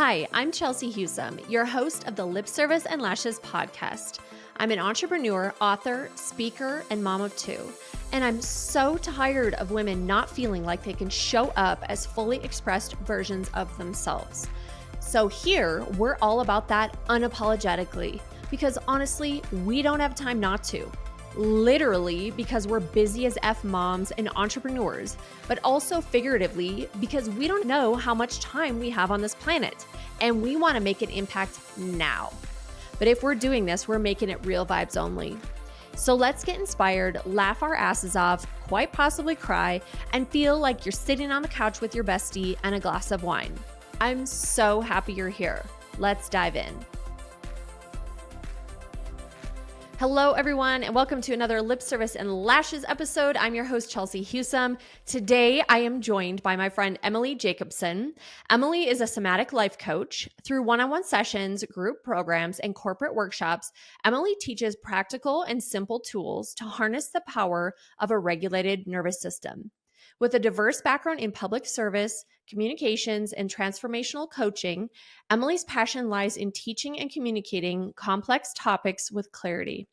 Hi, I'm Chelsea Hewsome, your host of the Lip Service and Lashes podcast. I'm an entrepreneur, author, speaker, and mom of two. And I'm so tired of women not feeling like they can show up as fully expressed versions of themselves. So here, we're all about that unapologetically, because honestly, we don't have time not to. Literally, because we're busy as F moms and entrepreneurs, but also figuratively, because we don't know how much time we have on this planet, and we want to make an impact now. But if we're doing this, we're making it real vibes only. So let's get inspired, laugh our asses off, quite possibly cry, and feel like you're sitting on the couch with your bestie and a glass of wine. I'm so happy you're here. Let's dive in. Hello, everyone, and welcome to another Lip Service and Lashes episode. I'm your host, Chelsea Hewsome. Today, I am joined by my friend, Emily Jacobson. Emily is a somatic life coach. Through one-on-one sessions, group programs, and corporate workshops, Emily teaches practical and simple tools to harness the power of a regulated nervous system. With a diverse background in public service, communications, and transformational coaching, Emily's passion lies in teaching and communicating complex topics with clarity.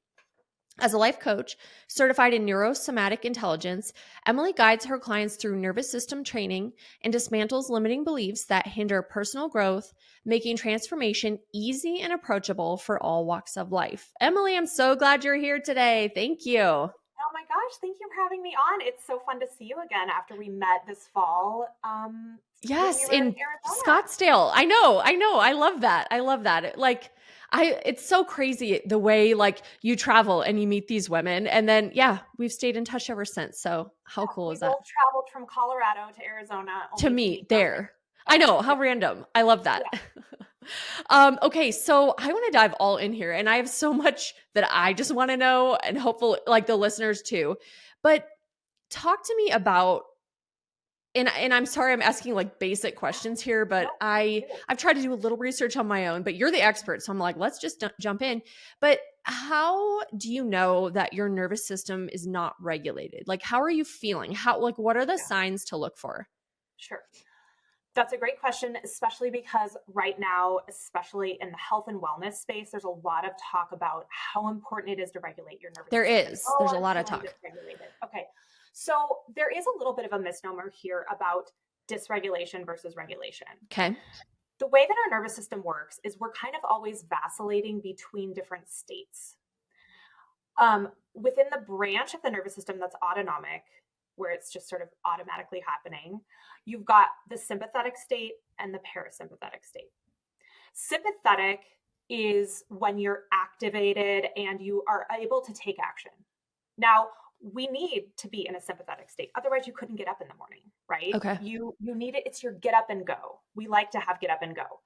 As a life coach, certified in neurosomatic intelligence, Emily guides her clients through nervous system training and dismantles limiting beliefs that hinder personal growth, making transformation easy and approachable for all walks of life. Emily, I'm so glad you're here today. Thank you. Oh my gosh, thank you for having me on. It's so fun to see you again after we met this fall. Yes, when we were in Arizona. Scottsdale. I know. I love that. It's so crazy the way you travel and you meet these women, and then we've stayed in touch ever since. So how cool is We that? both traveled from Colorado to Arizona To only to meet meet there. I know, how random. I love that. Okay, so I want to dive all in here, and I have so much that I just want to know, and hopefully like the listeners too. But talk to me about, and I'm sorry I'm asking like basic questions here, but I've tried to do a little research on my own, but you're the expert, so I'm like, let's just jump in. But how do you know that your nervous system is not regulated? Like, how are you feeling? What are the signs to look for? Sure. That's a great question, especially because right now, especially in the health and wellness space, there's a lot of talk about how important it is to regulate your nervous system. There's a lot of talk. Dysregulated. Okay. So there is a little bit of a misnomer here about dysregulation versus regulation. Okay. The way that our nervous system works is we're kind of always vacillating between different states. Within the branch of the nervous system that's autonomic, where it's just sort of automatically happening, you've got the sympathetic state and the parasympathetic state. Sympathetic is when you're activated and you are able to take action. Now, we need to be in a sympathetic state. Otherwise, you couldn't get up in the morning, right? Okay. You need it. It's your get up and go. We like to have get up and go,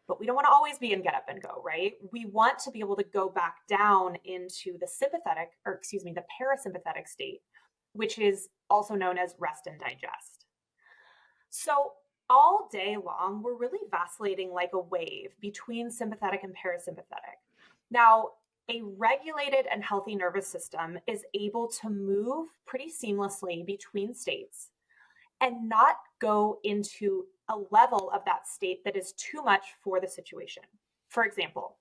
but we don't want to always be in get up and go, right? We want to be able to go back down into the the parasympathetic state, which is also known as rest and digest. So all day long, we're really vacillating like a wave between sympathetic and parasympathetic. Now, a regulated and healthy nervous system is able to move pretty seamlessly between states and not go into a level of that state that is too much for the situation. For example,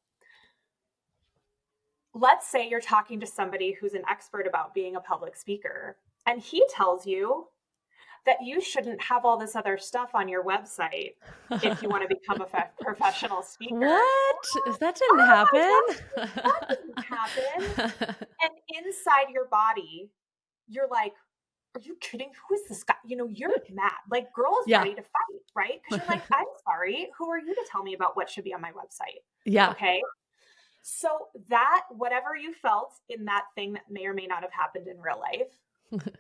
let's say you're talking to somebody who's an expert about being a public speaker, and he tells you that you shouldn't have all this other stuff on your website if you want to become a professional speaker. What? That didn't happen. That didn't happen. And inside your body, you're like, are you kidding? Who is this guy? You're mad. Like, girl's ready to fight, right? Because you're like, I'm sorry. Who are you to tell me about what should be on my website? Yeah. Okay. So that, whatever you felt in that thing that may or may not have happened in real life,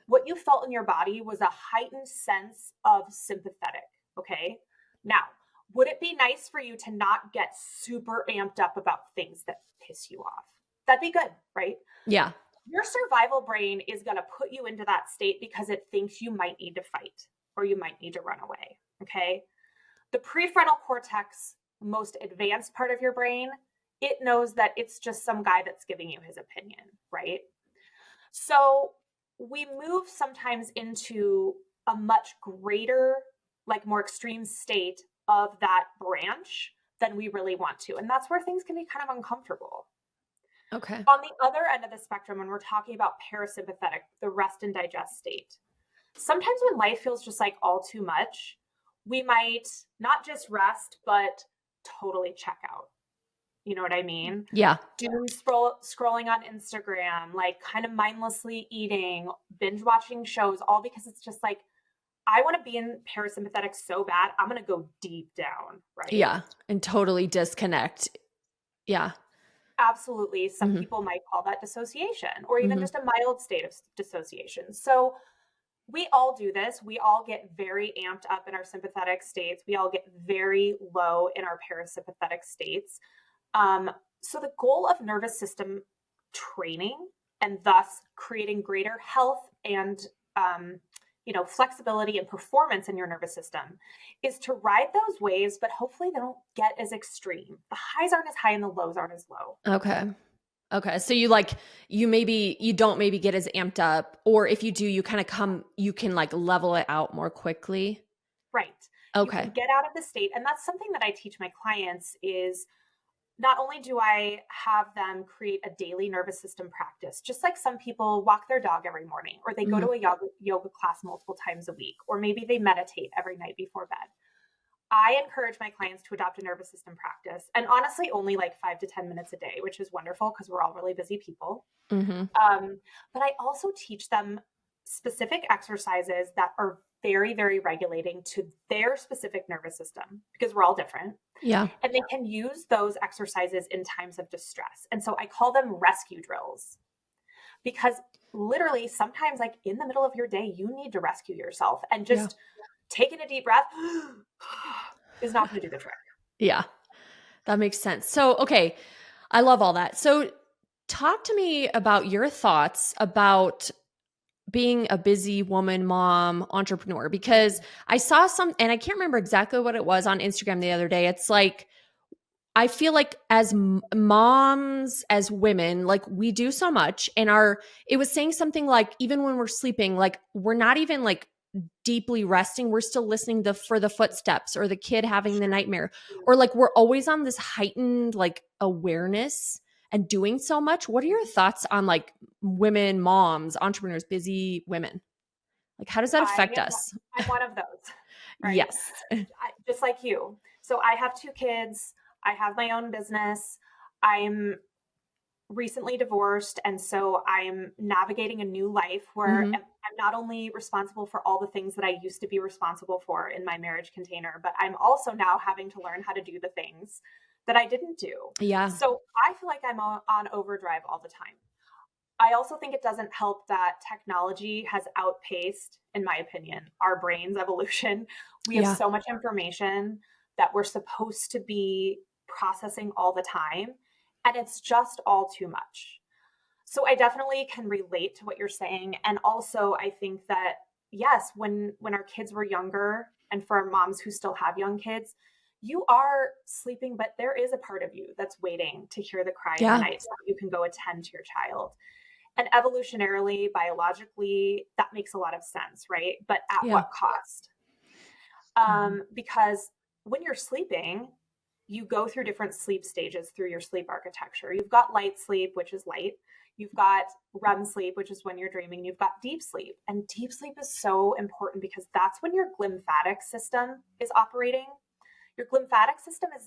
what you felt in your body was a heightened sense of sympathetic. Okay. Now, would it be nice for you to not get super amped up about things that piss you off? That'd be good, right? Yeah. Your survival brain is going to put you into that state because it thinks you might need to fight or you might need to run away. Okay. The prefrontal cortex, most advanced part of your brain, it knows that it's just some guy that's giving you his opinion, right? So we move sometimes into a much greater, like more extreme state of that branch than we really want to. And that's where things can be kind of uncomfortable. Okay. On the other end of the spectrum, when we're talking about parasympathetic, the rest and digest state, sometimes when life feels just like all too much, we might not just rest, but totally check out. You know what I mean? Yeah. Doom scrolling on Instagram, like kind of mindlessly eating, binge watching shows, all because it's just like, I want to be in parasympathetic so bad, I'm going to go deep down, right? Yeah. And totally disconnect. Yeah. Absolutely. Some Mm-hmm. people might call that dissociation or even Mm-hmm. just a mild state of dissociation. So we all do this. We all get very amped up in our sympathetic states. We all get very low in our parasympathetic states. So the goal of nervous system training and thus creating greater health and flexibility and performance in your nervous system is to ride those waves, but hopefully they don't get as extreme. The highs aren't as high and the lows aren't as low. Okay. Okay. So you don't maybe get as amped up, or if you do, you can like level it out more quickly. Right. You Okay. can get out of the state. And that's something that I teach my clients is not only do I have them create a daily nervous system practice, just like some people walk their dog every morning, or they go to a yoga class multiple times a week, or maybe they meditate every night before bed. I encourage my clients to adopt a nervous system practice, and honestly, only like 5 to 10 minutes a day, which is wonderful because we're all really busy people. Mm-hmm. But I also teach them specific exercises that are very, very regulating to their specific nervous system because we're all different. Yeah. And they can use those exercises in times of distress. And so I call them rescue drills because literally sometimes like in the middle of your day, you need to rescue yourself, and just taking a deep breath is not going to do the trick. Yeah. That makes sense. So, okay. I love all that. So talk to me about your thoughts about being a busy woman, mom, entrepreneur, because I saw and I can't remember exactly what it was on Instagram the other day. It's like, I feel like as moms, as women, like we do so much, and it was saying something like, even when we're sleeping, like we're not even like deeply resting. We're still listening for the footsteps or the kid having the nightmare, or like we're always on this heightened like awareness and doing so much. What are your thoughts on like women, moms, entrepreneurs, busy women? Like, how does that affect us? I'm one of those, right? Yes. Just like you. So I have 2 kids. I have my own business. I'm recently divorced. And so I'm navigating a new life where I'm not only responsible for all the things that I used to be responsible for in my marriage container, but I'm also now having to learn how to do the things that I didn't do. Yeah. So I feel like I'm on overdrive all the time. I also think it doesn't help that technology has outpaced, in my opinion, our brain's evolution. We have so much information that we're supposed to be processing all the time, and it's just all too much. So I definitely can relate to what you're saying. And also I think that, yes, when our kids were younger, and for moms who still have young kids, you are sleeping, but there is a part of you that's waiting to hear the cry in the night so that you can go attend to your child. And evolutionarily, biologically, that makes a lot of sense, right? But at what cost? Because when you're sleeping, you go through different sleep stages through your sleep architecture. You've got light sleep, which is light. You've got REM sleep, which is when you're dreaming. You've got deep sleep. And deep sleep is so important because that's when your glymphatic system is operating. Your glymphatic system is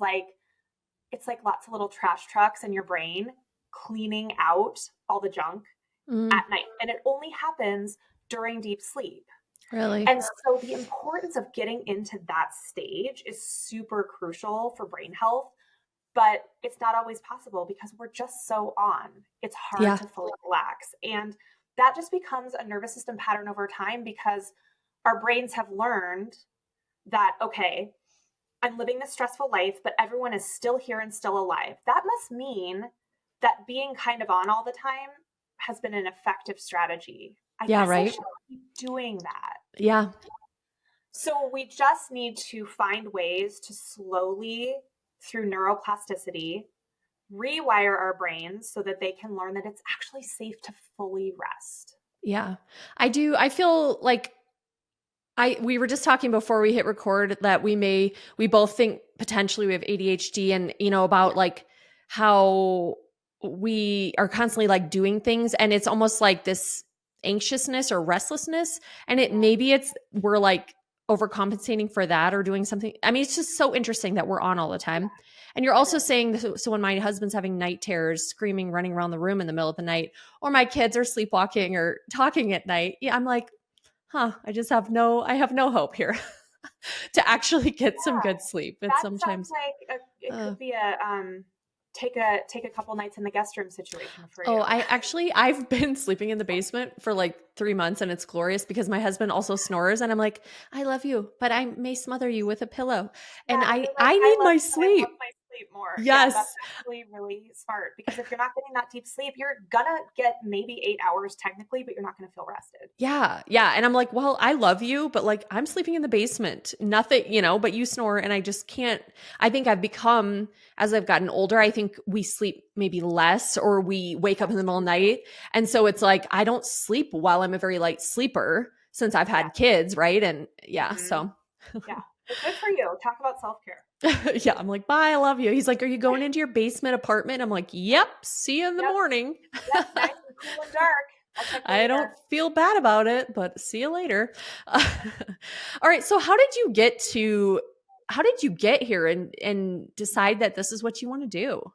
it's like lots of little trash trucks in your brain cleaning out all the junk at night. And it only happens during deep sleep. Really? And so the importance of getting into that stage is super crucial for brain health, but it's not always possible because we're just so on. It's hard to fully relax. And that just becomes a nervous system pattern over time because our brains have learned that, okay, I'm living this stressful life, but everyone is still here and still alive. That must mean that being kind of on all the time has been an effective strategy. I guess I should keep doing that. Yeah. So we just need to find ways to slowly, through neuroplasticity, rewire our brains so that they can learn that it's actually safe to fully rest. Yeah. I do. I feel like We were just talking before we hit record that we both think potentially we have ADHD, and about Yeah. like how we are constantly like doing things, and it's almost like this anxiousness or restlessness, and Yeah. maybe we're like overcompensating for that or doing something. I mean, it's just so interesting that we're on all the time. And you're It also is. saying, so when my husband's having night terrors, screaming, running around the room in the middle of the night, or my kids are sleepwalking or talking at night, yeah, I'm like, I have no hope here to actually get some Yeah. good sleep. It's That sounds sometimes, like it uh, could be a take a couple nights in the guest room situation for you. I've been sleeping in the basement for like 3 months, and it's glorious because my husband also snores, and I'm like, I love you, but I may smother you with a pillow, and Yeah, and you're like, I I need love my you, but I sleep. want my sleep more. Yeah, that's Yes. actually really smart because if you're not getting that deep sleep, you're gonna get maybe 8 hours technically, but you're not gonna feel rested. Yeah. Yeah. And I'm like, well, I love you, but like I'm sleeping in the basement. Nothing, but you snore, and I just can't. I think I've become, as I've gotten older, I think we sleep maybe less, or we wake up in the That's middle of the true. night. And so it's like I don't sleep well. I'm a very light sleeper since I've Yeah. had kids, right? And yeah, Hmm. so Yeah. Well, good for you. Talk about self-care. yeah, I'm like, bye, I love you. He's like, are you going into your basement apartment? I'm like, yep, see you in the Yep. morning. Yep. Nice and cool and dark. I'll check you I don't later. feel bad about it, but see you later. All right. So how did you get here and decide that this is what you want to do?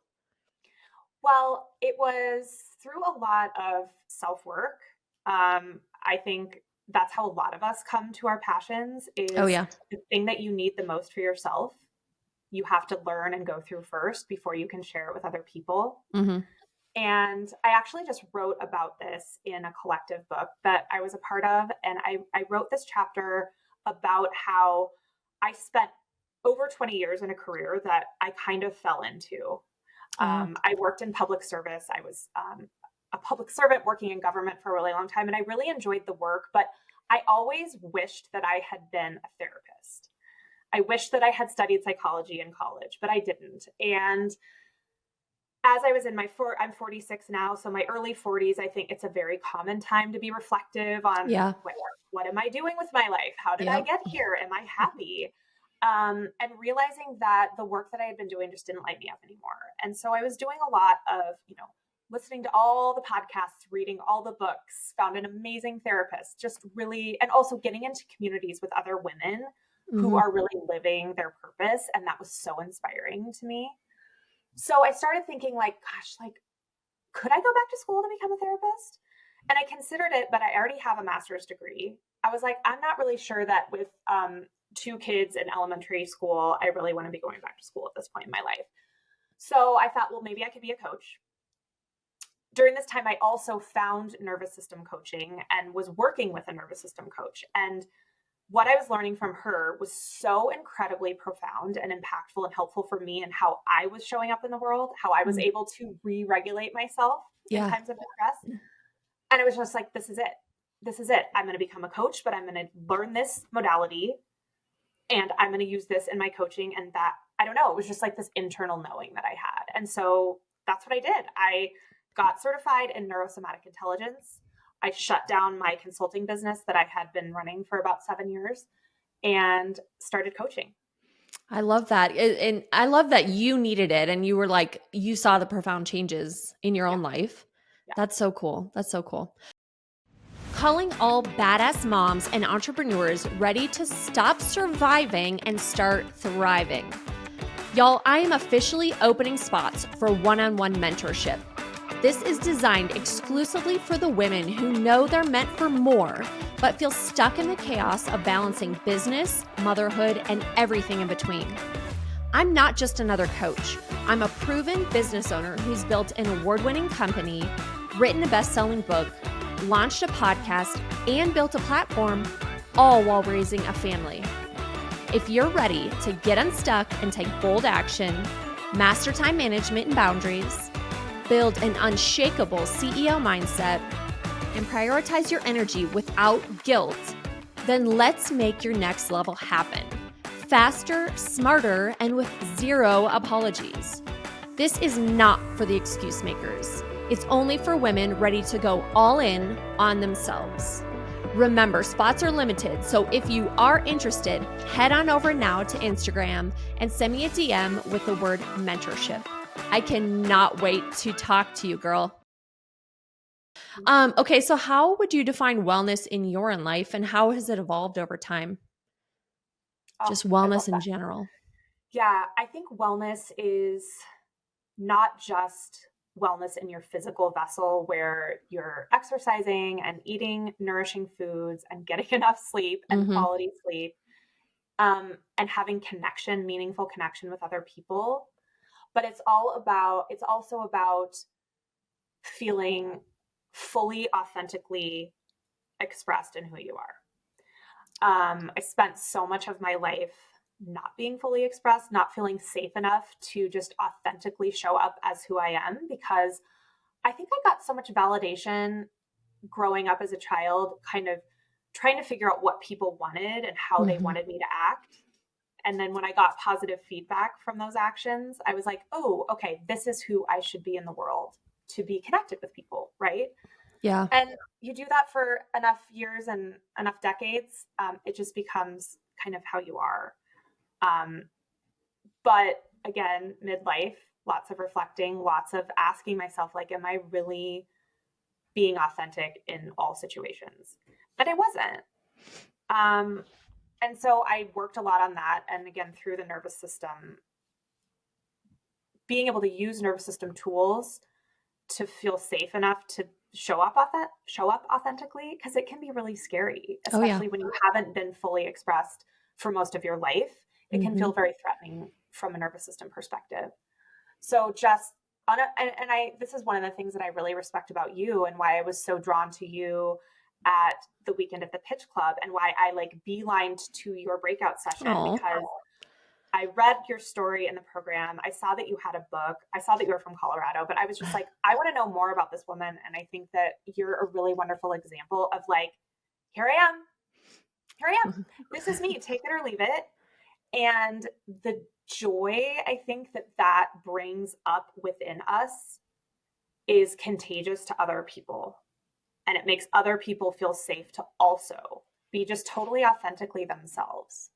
Well, it was through a lot of self-work. I think that's how a lot of us come to our passions Oh is yeah. the thing that you need the most for yourself. You have to learn and go through first before you can share it with other people. Hmm. And I actually just wrote about this in a collective book that I was a part of. And I wrote this chapter about how I spent over 20 years in a career that I kind of fell into. Oh. I worked in public service. I was a public servant working in government for a really long time, and I really enjoyed the work, but I always wished that I had been a therapist. I wished that I had studied psychology in college, but I didn't. And as I was in I'm 46 now, so my early 40s, I think it's a very common time to be reflective on Yeah. what am I doing with my life? How did I Yep. get here? Am I happy? And realizing that the work that I had been doing just didn't light me up anymore. And so I was doing a lot of, listening to all the podcasts, reading all the books, found an amazing therapist, just really, and also getting into communities with other women who Hmm. are really living their purpose. And that was so inspiring to me. So I started thinking like, gosh, like, could I go back to school to become a therapist? And I considered it, but I already have a master's degree. I was like, I'm not really sure that with two kids in elementary school, I really want to be going back to school at this point in my life. So I thought, well, maybe I could be a coach. During this time, I also found nervous system coaching and was working with a nervous system coach. And what I was learning from her was so incredibly profound and impactful and helpful for me and how I was showing up in the world, how I was able to re-regulate myself in Yeah. times of distress. And it was just like, this is it. This is it. I'm going to become a coach, but I'm going to learn this modality and I'm going to use this in my coaching. And that, I don't know, it was just like this internal knowing that I had. And so that's what I did. I got certified in neurosomatic intelligence. I shut down my consulting business that I had been running for about 7 years and started coaching. I love that. And I love that you needed it, and you were like, you saw the profound changes in your Yeah. own life. Yeah. That's so cool. That's so cool. Calling all badass moms and entrepreneurs ready to stop surviving and start thriving. Y'all, I am officially opening spots for one-on-one mentorship. This is designed exclusively for the women who know they're meant for more, but feel stuck in the chaos of balancing business, motherhood, and everything in between. I'm not just another coach. I'm a proven business owner who's built an award-winning company, written a best-selling book, launched a podcast, and built a platform, all while raising a family. If you're ready to get unstuck and take bold action, master time management and boundaries, build an unshakable CEO mindset, and prioritize your energy without guilt, then let's make your next level happen. Faster, smarter, and with zero apologies. This is not for the excuse makers. It's only for women ready to go all in on themselves. Remember, spots are limited, so if you are interested, head on over now to Instagram and send me a DM with the word mentorship. I cannot wait to talk to you, girl. Okay, so how would you define wellness in your own life, and how has it evolved over time? Oh, Just I love wellness in that. general. Yeah, I think wellness is not just wellness in your physical vessel where you're exercising and eating nourishing foods and getting enough sleep and Mm-hmm. quality sleep, and having connection, meaningful connection with other people. But it's also about feeling fully authentically expressed in who you are. I spent so much of my life not being fully expressed, not feeling safe enough to just authentically show up as who I am, because I think I got so much validation growing up as a child, kind of trying to figure out what people wanted and how they Mm-hmm. wanted me to act. And then when I got positive feedback from those actions, I was like, oh, okay, this is who I should be in the world to be connected with people, right? Yeah. And you do that for enough years and enough decades, it just becomes kind of how you are. Um, but again, midlife, lots of reflecting, lots of asking myself, like, am I really being authentic in all situations? And I wasn't. And so I worked a lot on that. And again, through the nervous system, being able to use nervous system tools to feel safe enough to show up authentically, because it can be really scary, Oh, yeah. especially when you haven't been fully expressed for most of your life. It can Mm-hmm. feel very threatening from a nervous system perspective. So just on a, and I this is one of the things that I really respect about you, and why I was so drawn to you at the weekend at the pitch club, and why I like beelined to your breakout session, Oh, because I read your story in the program. I saw that you had a book. I saw that you were from Colorado, but I was just like, I want to know more about this woman. And I think that you're a really wonderful example of like, here I am. Here I am. This is me. Take it or leave it. And the joy I think that that brings up within us is contagious to other people. And it makes other people feel safe to also be just totally authentically themselves.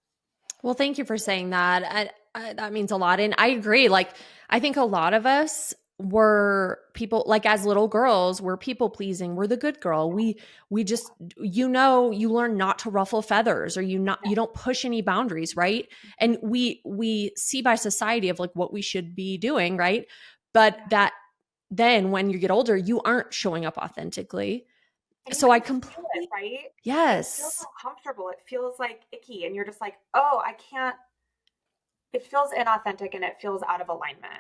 well, thank you for saying that. That means a lot. And I agree. Like, I think a lot of us were people, like as little girls, we're people pleasing. We're the good girl. We just, you learn not to ruffle feathers, or you don't push any boundaries, right? And we see by society of like what we should be doing, right? But Yeah. that then when you get older, you aren't showing up authentically. And you So I can feel it, completely, right? It feels yes. uncomfortable. It feels like icky. And you're just like, oh, I can't. It feels inauthentic and it feels out of alignment.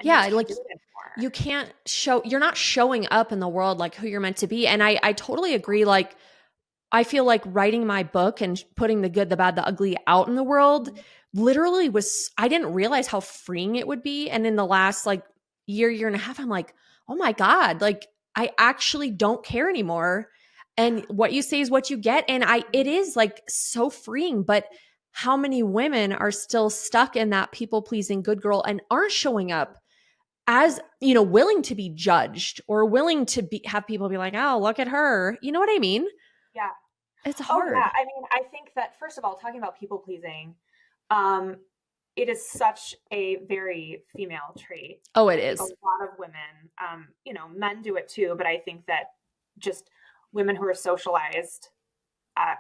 And you Yeah, just can't like do it anymore. you can't you're not showing up in the world like who you're meant to be. And I totally agree. Like, I feel like writing my book and putting the good, the bad, the ugly out in the world literally was, I didn't realize how freeing it would be. And in the last like year and a half, I'm like, oh my God, like I actually don't care anymore. And what you say is what you get. And it is like so freeing. But how many women are still stuck in that people pleasing good girl and aren't showing up as, willing to be judged, or willing to have people be like, oh, look at her. You know what I mean? Yeah. It's Oh, yeah. hard. I mean, I think that, first of all, talking about people pleasing, um, it is such a very female trait. Oh, it I think a is. lot of women, men do it too, but I think that just women who are socialized uh,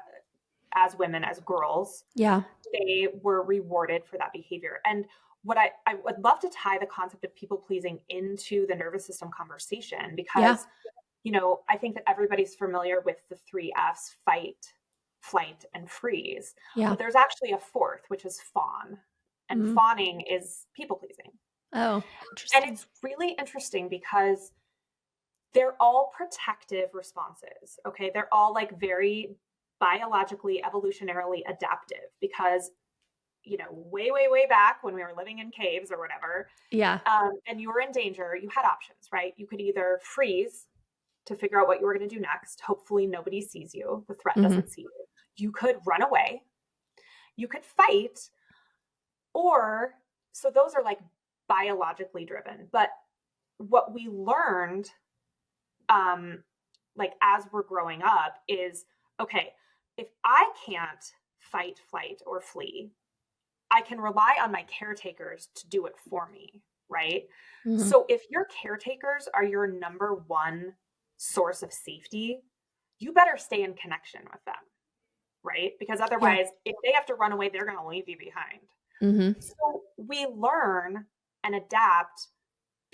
as women, as girls, Yeah. they were rewarded for that behavior. And what I would love to tie the concept of people pleasing into the nervous system conversation, Yeah. because, I think that everybody's familiar with the three F's: fight, flight, and freeze. Yeah. But there's actually a fourth, which is fawn. And Mhm. fawning is people pleasing. Oh, And interesting. it's really interesting because they're all protective responses. Okay. They're all like very biologically, evolutionarily adaptive, because way, way, way back when we were living in caves or whatever, Yeah. and you were in danger, you had options, right? You could either freeze to figure out what you were going to do next. Hopefully, nobody sees you, the threat Mhm. doesn't see you. You could run away, you could fight, or so those are like biologically driven. But what we learned, like as we're growing up, is okay, if I can't fight, flight, or flee, I can rely on my caretakers to do it for me, right? Mm-hmm. So if your caretakers are your number one source of safety, you better stay in connection with them, right? Because Yeah. otherwise, if they have to run away, they're going to leave you behind. Mm-hmm. So we learn and adapt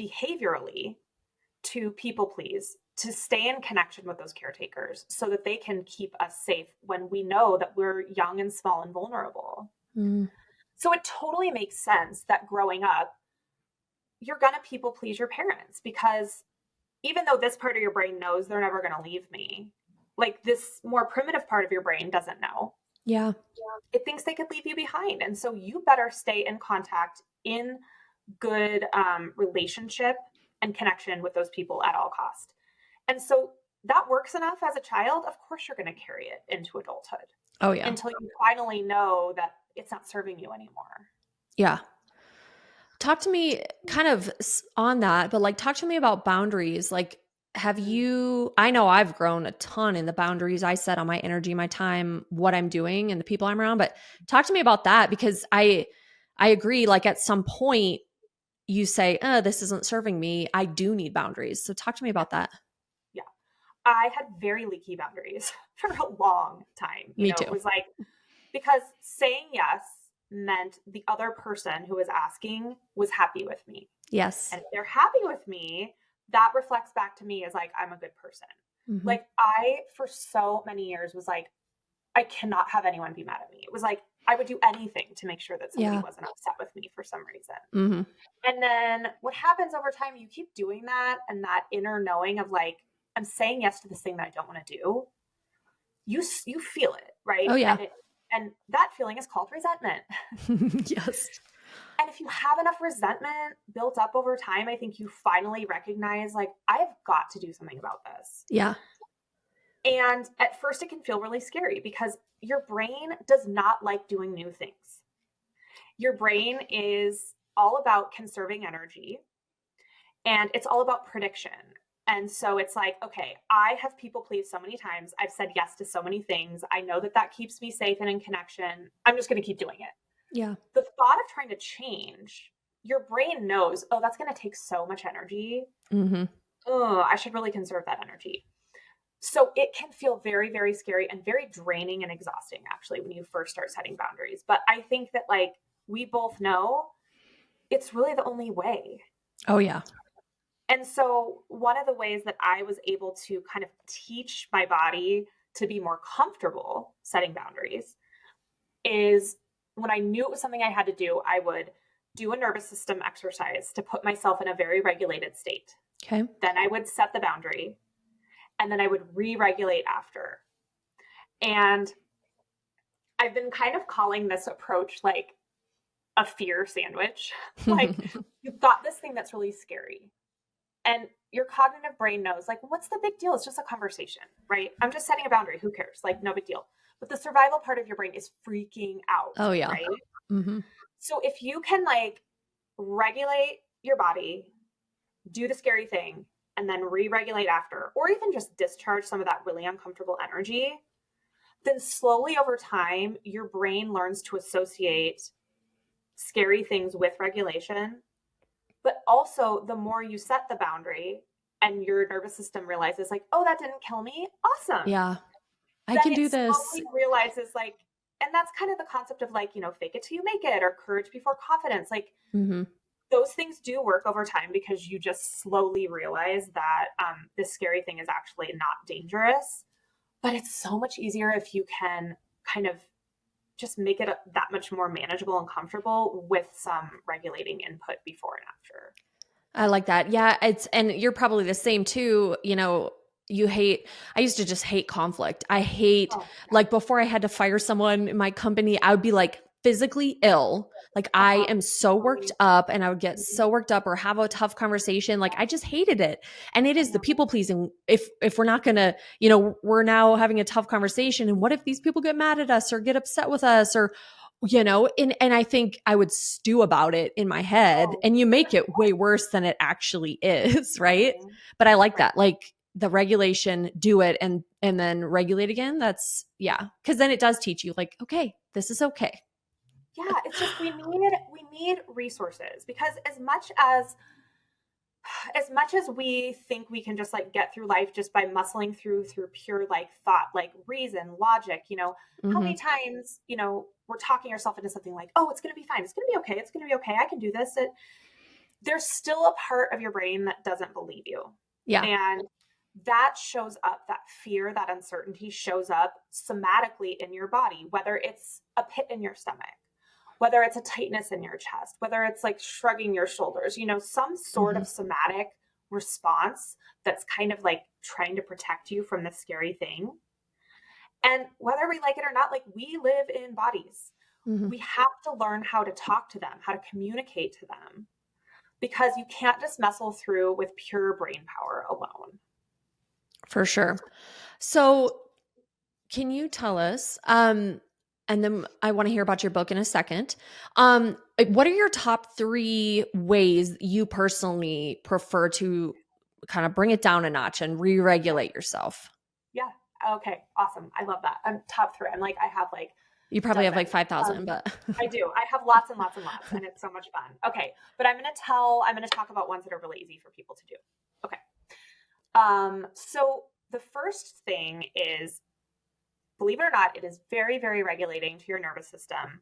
behaviorally to people please, to stay in connection with those caretakers so that they can keep us safe when we know that we're young and small and vulnerable. Mm-hmm. So it totally makes sense that growing up, you're going to people please your parents because even though this part of your brain knows they're never going to leave me, like this more primitive part of your brain doesn't know. Yeah. It thinks they could leave you behind. And so you better stay in contact, in good relationship and connection with those people at all cost. And so that works enough as a child. Of course, you're going to carry it into adulthood. Oh, yeah. Until you finally know that it's not serving you anymore. Yeah. Talk to me kind of on that, but like talk to me about boundaries. Like, have you, I know I've grown a ton in the boundaries I set on my energy, my time, what I'm doing and the people I'm around, but talk to me about that because I agree. Like at some point you say, this isn't serving me. I do need boundaries. So talk to me about that. Yeah. I had very leaky boundaries for a long time. Me It too. was like, because saying yes meant the other person who was asking was happy with me. Yes. And if they're happy with me, that reflects back to me as like, I'm a good person. Mm-hmm. Like I, for so many years was like, I cannot have anyone be mad at me. It was like, I would do anything to make sure that somebody wasn't upset with me for some reason. Mm-hmm. And then what happens over time, you keep doing that. And that inner knowing of like, I'm saying yes to this thing that I don't want to do. You feel it, right? Oh, yeah. And that feeling is called resentment. Yes. And if you have enough resentment built up over time, I think you finally recognize like, I've got to do something about this. Yeah. And at first it can feel really scary because your brain does not like doing new things. Your brain is all about conserving energy and it's all about prediction. And so it's like, okay, I have people pleased so many times. I've said yes to so many things. I know that that keeps me safe and in connection. I'm just going to keep doing it. Yeah. The thought of trying to change, your brain knows, oh, that's going to take so much energy. Mm-hmm. Oh, I should really conserve that energy. So it can feel very, very scary and very draining and exhausting, actually, when you first start setting boundaries. But I think that like we both know it's really the only way. Oh, yeah. And so one of the ways that I was able to kind of teach my body to be more comfortable setting boundaries is when I knew it was something I had to do, I would do a nervous system exercise to put myself in a very regulated state. Okay. Then I would set the boundary and then I would re-regulate after. And I've been kind of calling this approach like a fear sandwich. Like you've got this thing that's really scary. And your cognitive brain knows, like, what's the big deal? It's just a conversation, right? I'm just setting a boundary. Who cares? Like, no big deal. But the survival part of your brain is freaking out. Oh, yeah. Right? Mm-hmm. So if you can, like, regulate your body, do the scary thing, and then re-regulate after, or even just discharge some of that really uncomfortable energy, then slowly over time, your brain learns to associate scary things with regulation. But also, the more you set the boundary and your nervous system realizes like, oh, that didn't kill me. Awesome. Yeah. I can do this. Slowly realizes like, and that's kind of the concept of like, fake it till you make it or courage before confidence. Like Mm-hmm. those things do work over time because you just slowly realize that this scary thing is actually not dangerous. But it's so much easier if you can kind of just make it that much more manageable and comfortable with some regulating input before and after. I like that. Yeah. And you're probably the same too. I used to just hate conflict. I hate, like before I had to fire someone in my company, I would be like physically ill. Like I am so worked up and I would get so worked up or have a tough conversation. Like I just hated it. And it is the people pleasing. If we're not going to, we're now having a tough conversation and what if these people get mad at us or get upset with us or, and I think I would stew about it in my head and you make it way worse than it actually is. Right. But I like that. Like the regulation, do it. And and then regulate again, that's, yeah. Because then it does teach you like, okay, this is okay. Yeah, it's just we need resources, because as much as we think we can just like get through life just by muscling through pure like thought, like reason, logic, how many times, we're talking ourselves into something like, oh, it's going to be fine, it's going to be okay, it's going to be okay, I can do this. There's still a part of your brain that doesn't believe you. Yeah. And that shows up, that fear, that uncertainty shows up somatically in your body, whether it's a pit in your stomach, whether it's a tightness in your chest, whether it's like shrugging your shoulders, some sort of somatic response that's kind of like trying to protect you from this scary thing. And whether we like it or not, like, we live in bodies. We have to learn how to talk to them, how to communicate to them, because you can't just muscle through with pure brain power alone. For sure. So can you tell us, and then I want to hear about your book in a second. What are your top 3 ways you personally prefer to kind of bring it down a notch and re-regulate yourself? Yeah. Okay. Awesome. I love that. I'm top 3. I'm like, I have like You probably have like dozens. 5,000, but I do. I have lots and lots and lots, and it's so much fun. Okay. But I'm going to talk about ones that are really easy for people to do. Okay. So the first thing is, believe it or not, it is very, very regulating to your nervous system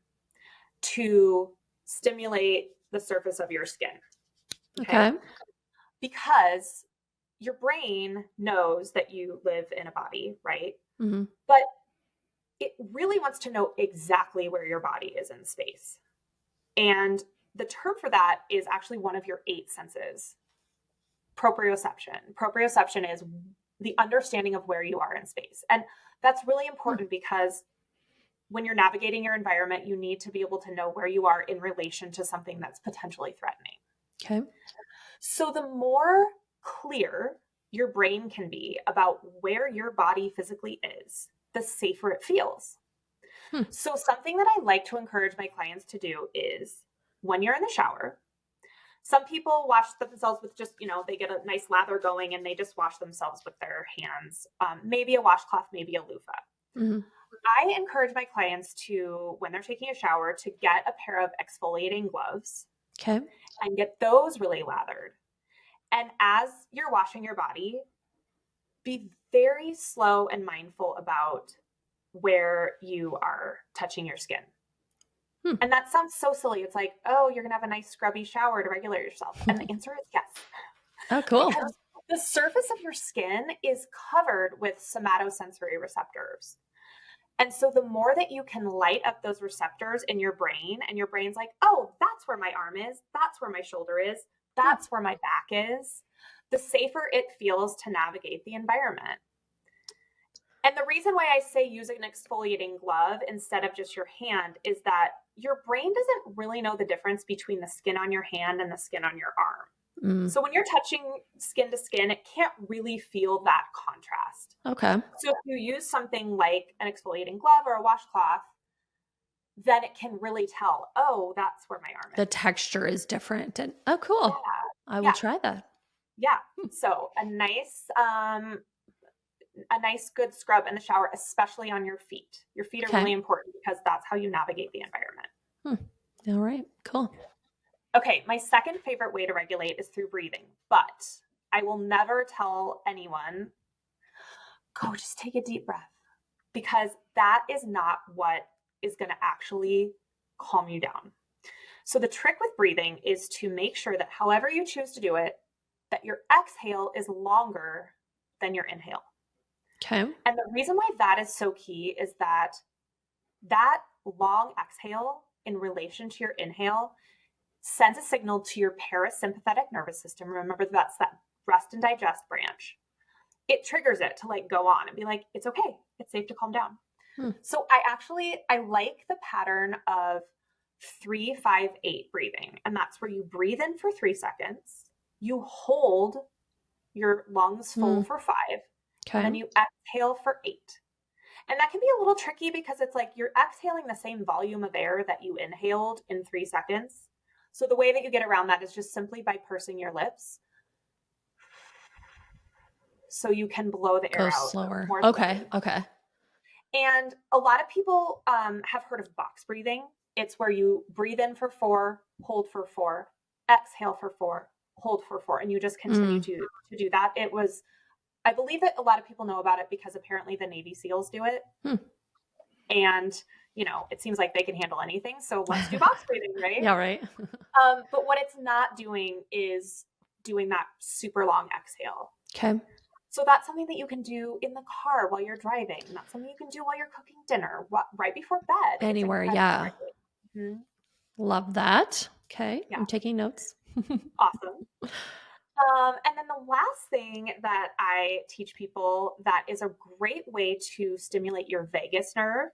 to stimulate the surface of your skin. okay. Because your brain knows that you live in a body, right? Mm-hmm. But it really wants to know exactly where your body is in space. And the term for that is actually one of your 8 senses, proprioception. Proprioception is the understanding of where you are in space. And that's really important because when you're navigating your environment, you need to be able to know where you are in relation to something that's potentially threatening. Okay. So the more clear your brain can be about where your body physically is, the safer it feels. So something that I like to encourage my clients to do is, when you're in the shower, some people wash themselves with just, they get a nice lather going and they just wash themselves with their hands, maybe a washcloth, maybe a loofah. I encourage my clients to, when they're taking a shower, to get a pair of exfoliating gloves. Okay. And get those really lathered. And as you're washing your body, be very slow and mindful about where you are touching your skin. And that sounds so silly. It's like, oh, you're going to have a nice scrubby shower to regulate yourself. And the answer is yes. Oh, cool. Because the surface of your skin is covered with somatosensory receptors. And so the more that you can light up those receptors in your brain, and your brain's like, oh, that's where my arm is, that's where my shoulder is, that's where my back is, the safer it feels to navigate the environment. And the reason why I say use an exfoliating glove instead of just your hand is that your brain doesn't really know the difference between the skin on your hand and the skin on your arm. So when you're touching skin to skin, it can't really feel that contrast. Okay. So if you use something like an exfoliating glove or a washcloth, then it can really tell, oh, that's where my arm is. The texture is different. And oh, cool. Yeah. I will try that. Yeah. So a nice good scrub in the shower, especially on your feet. Your feet are really important because that's how you navigate the environment. All right. Cool. Okay. My second favorite way to regulate is through breathing, but I will never tell anyone, go just take a deep breath, because that is not what is going to actually calm you down. So the trick with breathing is to make sure that however you choose to do it, that your exhale is longer than your inhale. Okay. And the reason why that is so key is that that long exhale in relation to your inhale sends a signal to your parasympathetic nervous system. Remember, that's that rest and digest branch. It triggers it to like go on and be like, it's okay, it's safe to calm down. So I like the pattern of 3-5-8 breathing. And that's where you breathe in for 3 seconds, you hold your lungs full for 5, and then you exhale for 8. And that can be a little tricky because it's like you're exhaling the same volume of air that you inhaled in 3 seconds. So the way that you get around that is just simply by pursing your lips. so you can blow the air Go out slower. more Okay. slowly. Okay. And a lot of people have heard of box breathing. It's where you breathe in for 4, hold for 4, exhale for 4, hold for 4, and you just continue to do that. I believe that a lot of people know about it because apparently the Navy SEALs do it. And, it seems like they can handle anything. So let's do box breathing, right? Yeah, right. But what it's not doing is doing that super long exhale. Okay. So that's something that you can do in the car while you're driving. That's something you can do while you're cooking dinner, right before bed. Anywhere. Yeah. Mm-hmm. Love that. Okay. Yeah. I'm taking notes. Awesome. And then the last thing that I teach people that is a great way to stimulate your vagus nerve.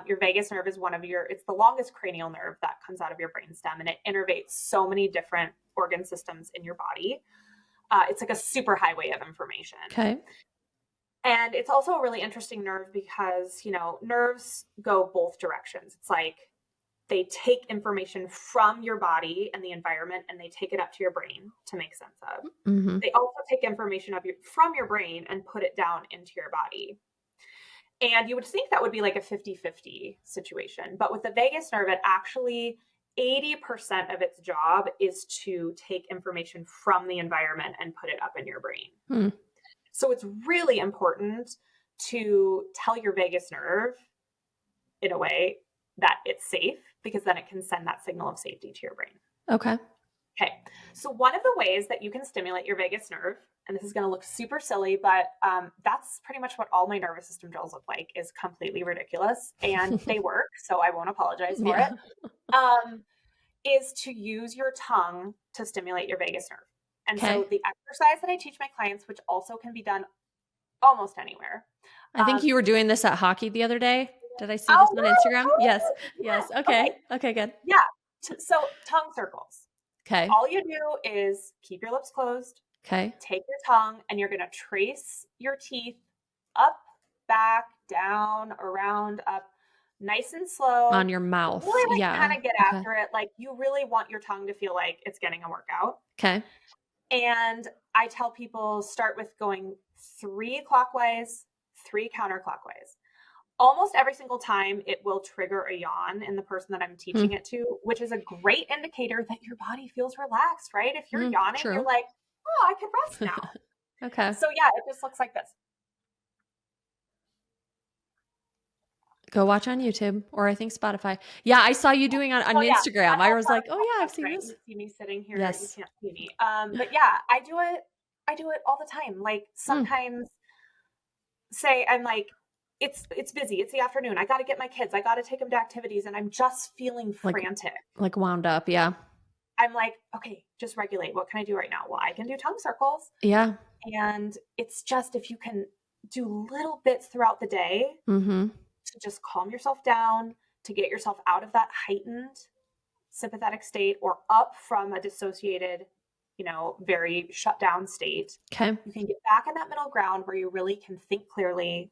Your vagus nerve is it's the longest cranial nerve that comes out of your brainstem, and it innervates so many different organ systems in your body. It's like a super highway of information. Okay. And it's also a really interesting nerve because, nerves go both directions. It's like they take information from your body and the environment and they take it up to your brain to make sense of. Mm-hmm. They also take information from your brain and put it down into your body. And you would think that would be like a 50-50 situation. But with the vagus nerve, it actually 80% of its job is to take information from the environment and put it up in your brain. So it's really important to tell your vagus nerve in a way that it's safe, because then it can send that signal of safety to your brain. Okay. So one of the ways that you can stimulate your vagus nerve, and this is going to look super silly, but that's pretty much what all my nervous system drills look like, is completely ridiculous, and they work, so I won't apologize for it, is to use your tongue to stimulate your vagus nerve. And so the exercise that I teach my clients, which also can be done almost anywhere. I think you were doing this at hockey the other day. Did I see this on Instagram? Totally. Yes. Okay, good. Yeah. So tongue circles. Okay. All you do is keep your lips closed. Okay. Take your tongue and you're going to trace your teeth up, back, down, around, up, nice and slow. On your mouth. Really kind of get after it. Like you really want your tongue to feel like it's getting a workout. Okay. And I tell people start with going 3 clockwise, 3 counterclockwise. Almost every single time it will trigger a yawn in the person that I'm teaching it to, which is a great indicator that your body feels relaxed, right? If you're yawning, you're like, oh, I could rest now. Okay. So yeah, it just looks like this. Go watch on YouTube, or I think Spotify. Yeah, I saw you doing on Instagram. I was like, oh yeah, I've seen this. You see me sitting here. Yes. You can't see me. But yeah, I do it all the time. Like sometimes say I'm like, it's busy. It's the afternoon. I got to get my kids. I got to take them to activities. And I'm just feeling frantic. Like wound up. Yeah. I'm like, okay, just regulate. What can I do right now? Well, I can do tongue circles. Yeah. And it's just, if you can do little bits throughout the day to just calm yourself down, to get yourself out of that heightened sympathetic state or up from a dissociated, very shut down state. Okay. You can get back in that middle ground where you really can think clearly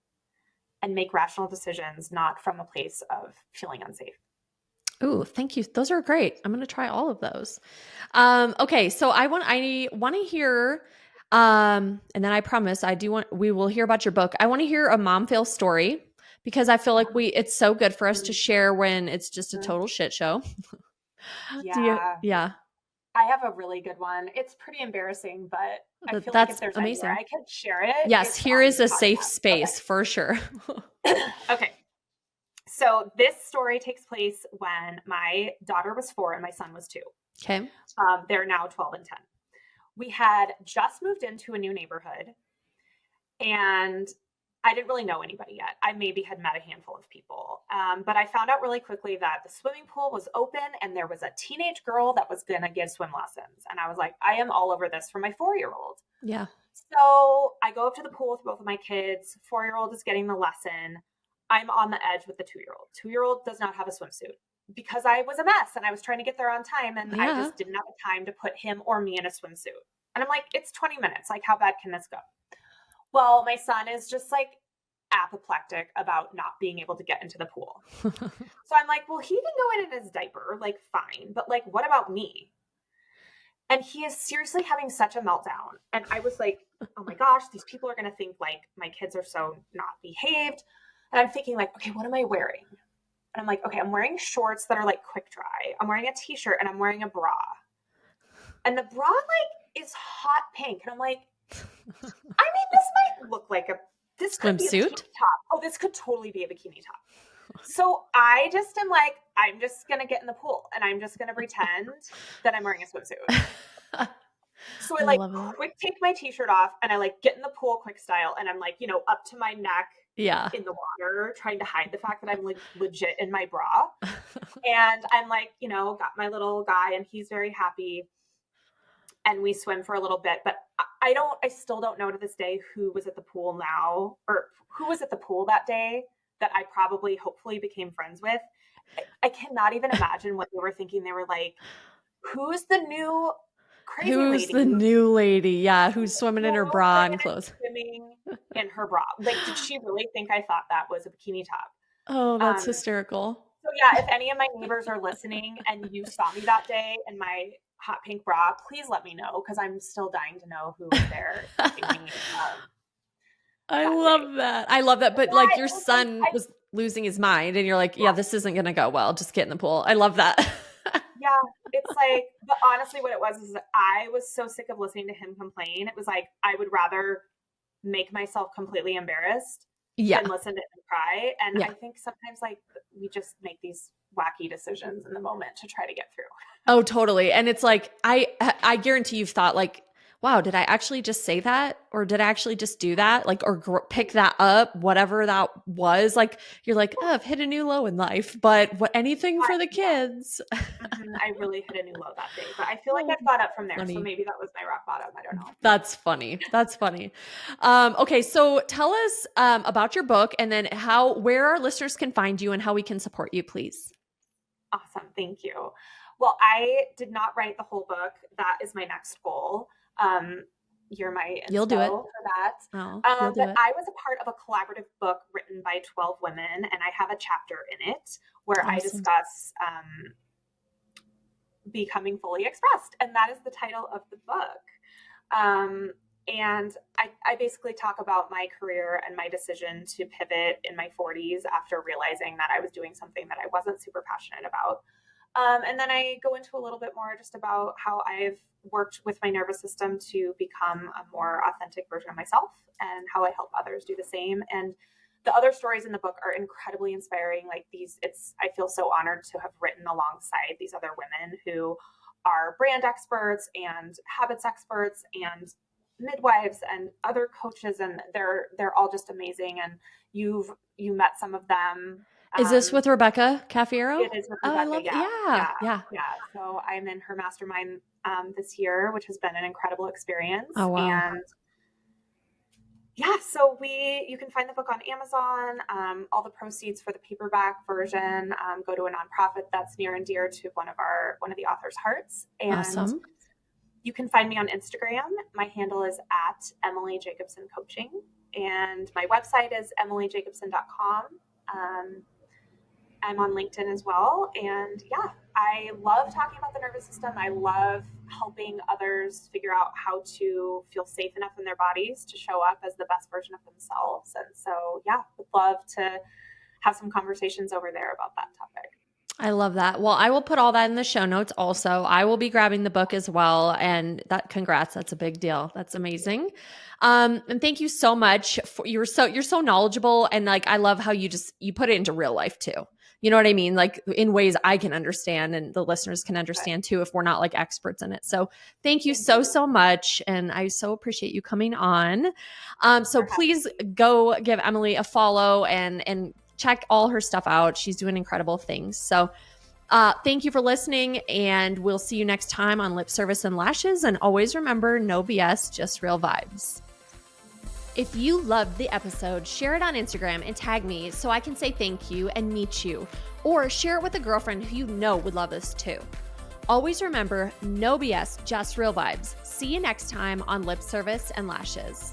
and make rational decisions, not from a place of feeling unsafe. Ooh, thank you. Those are great. I'm going to try all of those. Okay. So I want to hear, and then I promise we will hear about your book. I want to hear a mom fail story, because I feel like it's so good for us to share when it's just a total shit show. Yeah. I have a really good one. It's pretty embarrassing, but I feel like if there's anywhere I could share it. Yes, here is a safe space for sure. Okay. So this story takes place when my daughter was 4 and my son was 2. Okay. They're now 12 and 10. We had just moved into a new neighborhood, and I didn't really know anybody yet. I maybe had met a handful of people. But I found out really quickly that the swimming pool was open and there was a teenage girl that was going to give swim lessons. And I was like, I am all over this for my 4-year-old. Yeah. So I go up to the pool with both of my kids. 4-year-old is getting the lesson. I'm on the edge with the 2-year-old. 2-year-old does not have a swimsuit because I was a mess and I was trying to get there on time. And I just didn't have the time to put him or me in a swimsuit. And I'm like, it's 20 minutes. Like, how bad can this go? Well, my son is just like apoplectic about not being able to get into the pool. So I'm like, well, he can go in his diaper, like fine. But like, what about me? And he is seriously having such a meltdown. And I was like oh my gosh, these people are going to think like my kids are so not behaved. And I'm thinking like, okay, what am I wearing? And I'm like, okay, I'm wearing shorts that are like quick dry. I'm wearing a t-shirt and I'm wearing a bra. And the bra like is hot pink. And I'm like, I mean, this might look like this could be a bikini Swimsuit? top. Oh, this could totally be a bikini top. So I just am like, I'm just going to get in the pool and I'm just going to pretend that I'm wearing a swimsuit. So I like quick take my t-shirt off and I like get in the pool quick style and I'm like, you know, up to my neck in the water, trying to hide the fact that I'm like legit in my bra. And I'm like, you know, got my little guy and he's very happy. And we swim for a little bit, but I still don't know to this day who was at the pool now or who was at the pool that day that I probably hopefully became friends with. I cannot even imagine what they were thinking. They were like, who's the new crazy lady? Who's the new lady? Yeah, who's swimming in her bra and clothes. Swimming in her bra. Like, did she really think I thought that was a bikini top? Oh, that's hysterical. So yeah, if any of my neighbors are listening and you saw me that day in my hot pink bra, please let me know because I'm still dying to know who was there. I love that. I love that. But like your son was losing his mind and you're like, yeah, this isn't going to go well. Just get in the pool. I love that. Yeah. It's like, but honestly, what it was is I was so sick of listening to him complain. It was like, I would rather make myself completely embarrassed than listen to him cry. And I think sometimes like we just make these wacky decisions in the moment to try to get through. Oh, totally. And it's like, I guarantee you've thought like, wow, did I actually just say that? Or did I actually just do that? Like, or pick that up, whatever that was. Like, you're like, oh, I've hit a new low in life, but anything for the kids. I really hit a new low that day, but I feel like I've got up from there. Funny. So maybe that was my rock bottom. I don't know. That's funny. That's funny. Okay. So tell us about your book and then where our listeners can find you and how we can support you, please. Awesome. Thank you. Well, I did not write the whole book. That is my next goal. You're my inspo You'll do it for that. Oh, but I was a part of a collaborative book written by 12 women, and I have a chapter in it where I discuss becoming fully expressed, and that is the title of the book. And I basically talk about my career and my decision to pivot in my 40s after realizing that I was doing something that I wasn't super passionate about. And then I go into a little bit more just about how I've worked with my nervous system to become a more authentic version of myself and how I help others do the same. And the other stories in the book are incredibly inspiring. Like I feel so honored to have written alongside these other women who are brand experts and habits experts and midwives and other coaches. And they're all just amazing. And you met some of them. Is this with Rebecca Cafiero? It is with Rebecca. I love that. Yeah. So I'm in her mastermind this year, which has been an incredible experience. Oh, wow. And so you can find the book on Amazon. All the proceeds for the paperback version go to a nonprofit that's near and dear to one of the author's hearts. And awesome. You can find me on Instagram. My handle is at Emily Jacobson Coaching, and my website is emilyjacobson.com. I'm on LinkedIn as well. And I love talking about the nervous system. I love helping others figure out how to feel safe enough in their bodies to show up as the best version of themselves. And so, would love to have some conversations over there about that topic. I love that. Well, I will put all that in the show notes also. I will be grabbing the book as well. And congrats. That's a big deal. That's amazing. And thank you so much you're so knowledgeable. And like, I love how you put it into real life too. You know what I mean? Like in ways I can understand and the listeners can understand too, if we're not like experts in it. So thank you so much. And I so appreciate you coming on. So please go give Emily a follow and check all her stuff out. She's doing incredible things. So thank you for listening, and we'll see you next time on Lip Service and Lashes. And always remember, no BS, just real vibes. If you loved the episode, share it on Instagram and tag me so I can say thank you and meet you, or share it with a girlfriend who you know would love this too. Always remember, no BS, just real vibes. See you next time on Lip Service and Lashes.